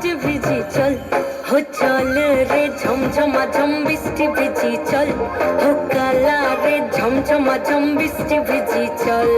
বৃষ্টি ভিজি চল, হো চল রে ঝমঝমা ঝম বৃষ্টি ভিজি চল, হো কালা রে ঝমঝমা ঝম বৃষ্টি ভিজি চল।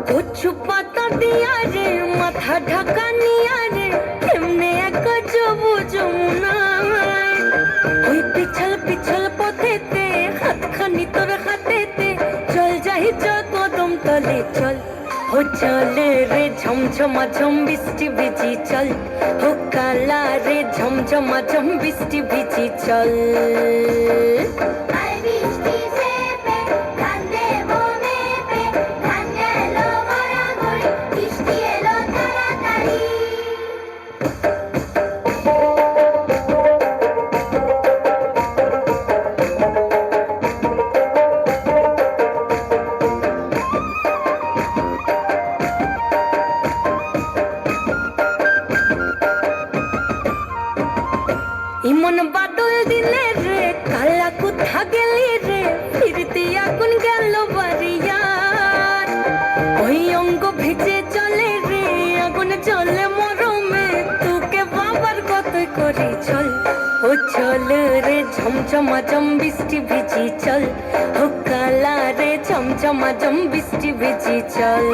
কচু পাতা দিয়া রে মাথা ঢাকা নিয়া রে এমনি এক যাবো যমুনায়, ওই পিছল পিছল পথেতে হাতখানি তোর হাতেতে চল যাই চল কদম তলে চল, হো চল রে ঝমঝমা ঝম বৃষ্টি ভিজি চল, হো কালা রে ঝমঝমা ঝম বৃষ্টি ভিজি চল। ইমন বাদল দিলে রে কালা কোথা গেলি রে, ফিরতি আগুন গেল বাড়িয়ার, ওই অঙ্গ ভিজে চলে রে আগুন চলে মরমে, তোকে বাবার কতই করি চল, ও চল রে ঝমঝমা ঝম বৃষ্টি ভিজি চল, ও কালা রে ঝমঝমা ঝম বৃষ্টি ভিজি চল।